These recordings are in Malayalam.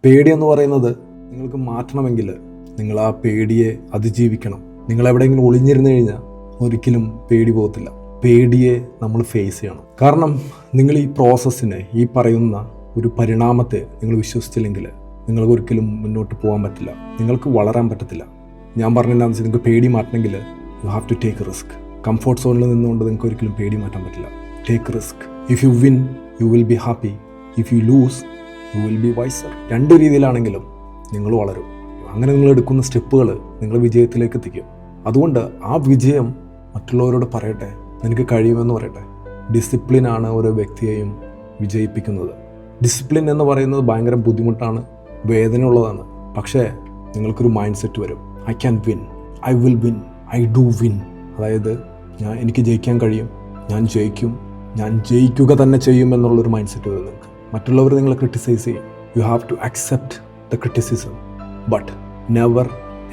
പേടി എന്ന് പറയുന്നത് നിങ്ങൾക്ക് മാറ്റണമെങ്കിൽ നിങ്ങൾ ആ പേടിയെ അതിജീവിക്കണം. നിങ്ങൾ എവിടെയെങ്കിലും ഒളിഞ്ഞിരുന്നു കഴിഞ്ഞാൽ ഒരിക്കലും പേടി പോകത്തില്ല. പേടിയെ നമ്മൾ ഫേസ് ചെയ്യണം. കാരണം നിങ്ങൾ ഈ പ്രോസസ്സിനെ, ഈ പറയുന്ന ഒരു പരിണാമത്തെ നിങ്ങൾ വിശ്വസിച്ചില്ലെങ്കിൽ നിങ്ങൾക്ക് ഒരിക്കലും മുന്നോട്ട് പോകാൻ പറ്റില്ല. നിങ്ങൾക്ക് വളരാൻ പറ്റത്തില്ല. ഞാൻ പറഞ്ഞതെന്താണെന്ന് വെച്ചാൽ, നിങ്ങൾക്ക് പേടി മാറ്റണമെങ്കിൽ you have to take risk. Comfort സോണിൽ നിന്നുകൊണ്ട് നിങ്ങൾക്ക് ഒരിക്കലും പേടി മാറ്റാൻ പറ്റില്ല. Take risk. If you win you will be happy, if you lose you will be wiser. രണ്ട് രീതിയിലാണെങ്കിലും നിങ്ങൾ വളരും. അങ്ങനെ നിങ്ങൾ എടുക്കുന്ന സ്റ്റെപ്പുകൾ നിങ്ങൾ വിജയത്തിലേക്ക് എത്തിക്കും. അതുകൊണ്ട് ആ വിജയം മറ്റുള്ളവരോട് പറയട്ടെ, നിനക്ക് കഴിയുമെന്ന് പറയട്ടെ. ഡിസിപ്ലിനാണ് ഓരോ വ്യക്തിയെയും വിജയിപ്പിക്കുന്നത്. ഡിസിപ്ലിൻ എന്ന് പറയുന്നത് ഭയങ്കര ബുദ്ധിമുട്ടാണ്, വേദന ഉള്ളതാണ്. പക്ഷേ നിങ്ങൾക്കൊരു മൈൻഡ് സെറ്റ് വരും. I can win, I will win, I do win. അതായത് എനിക്ക് ജയിക്കാൻ കഴിയും, ഞാൻ ജയിക്കും, ഞാൻ ജയിക്കുക തന്നെ ചെയ്യും എന്നുള്ളൊരു മൈൻഡ് സെറ്റ് വരും നിങ്ങൾക്ക്. മറ്റുള്ളവർ നിങ്ങളെ ക്രിട്ടിസൈസ് ചെയ്യും. You have to accept the criticism, but never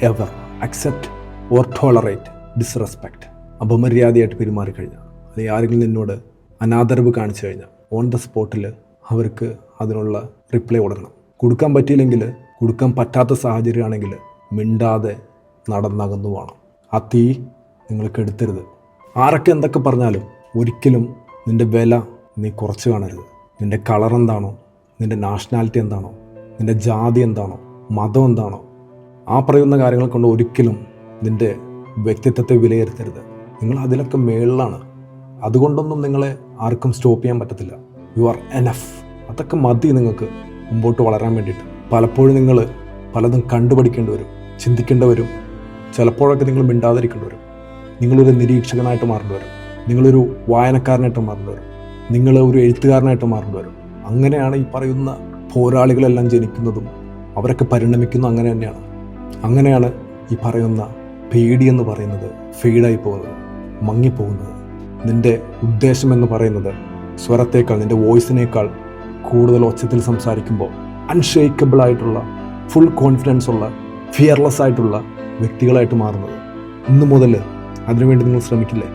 ever accept or tolerate disrespect. അപമര്യാദയായിട്ട് പെരുമാറിക്കഴിഞ്ഞാൽ, അല്ലെങ്കിൽ ആരെങ്കിലും നിന്നോട് അനാദരവ് കാണിച്ചു കഴിഞ്ഞാൽ, ഓൺ ദ സ്പോട്ടിൽ അവർക്ക് അതിനുള്ള റിപ്ലൈ കൊടുക്കണം. കൊടുക്കാൻ പറ്റിയില്ലെങ്കിൽ, കൊടുക്കാൻ പറ്റാത്ത സാഹചര്യമാണെങ്കിൽ മിണ്ടാതെ നടന്നകന്നു പോകണം. ആ തീ നിങ്ങൾ കെടുത്തരുത്. ആരൊക്കെ എന്തൊക്കെ പറഞ്ഞാലും ഒരിക്കലും നിൻ്റെ വില നീ കുറച്ച് കാണരുത്. നിൻ്റെ കളർ എന്താണോ, നിൻ്റെ നാഷണാലിറ്റി എന്താണോ, നിൻ്റെ ജാതി എന്താണോ, മതം എന്താണോ, ആ പറയുന്ന കാര്യങ്ങൾ കൊണ്ട് ഒരിക്കലും നിൻ്റെ വ്യക്തിത്വത്തെ വിലയിരുത്തരുത്. നിങ്ങൾ അതിലൊക്കെ മേളിലാണ്. അതുകൊണ്ടൊന്നും നിങ്ങളെ ആർക്കും സ്റ്റോപ്പ് ചെയ്യാൻ പറ്റത്തില്ല. You are enough. അതൊക്കെ മതി നിങ്ങൾക്ക് മുമ്പോട്ട് വളരാൻ വേണ്ടിയിട്ട്. പലപ്പോഴും നിങ്ങൾ പലതും കണ്ടുപഠിക്കേണ്ടി വരും, ചിന്തിക്കേണ്ടി വരും. ചിലപ്പോഴൊക്കെ നിങ്ങൾ മിണ്ടാതിരിക്കേണ്ടി വരും. നിങ്ങളൊരു നിരീക്ഷകനായിട്ട് മാറേണ്ടി വരും. നിങ്ങളൊരു വായനക്കാരനായിട്ട് മാറേണ്ടി വരും. നിങ്ങൾ ഒരു എഴുത്തുകാരനായിട്ട് മാറേണ്ടി വരും. അങ്ങനെയാണ് ഈ പറയുന്ന പോരാളികളെല്ലാം ജനിക്കുന്നതും അവരൊക്കെ പരിണമിക്കുന്നതും അങ്ങനെ തന്നെയാണ്. അങ്ങനെയാണ് ഈ പറയുന്ന പേടിയെന്ന് പറയുന്നത് ഫെയ്ഡായി പോകുന്നത്, മങ്ങിപ്പോകുന്നത്. നിൻ്റെ ഉദ്ദേശം എന്ന് പറയുന്നത് സ്വരത്തേക്കാൾ, നിൻ്റെ വോയിസിനേക്കാൾ കൂടുതൽ ഒച്ചത്തിൽ സംസാരിക്കുമ്പോൾ അൺഷേക്കബിൾ ആയിട്ടുള്ള, ഫുൾ കോൺഫിഡൻസ് ഉള്ള, ഫിയർലെസ് ആയിട്ടുള്ള വ്യക്തികളായിട്ട് മാറുന്നത്. ഇന്നു മുതൽ അതിനുവേണ്ടി നിങ്ങൾ ശ്രമിക്കില്ലേ?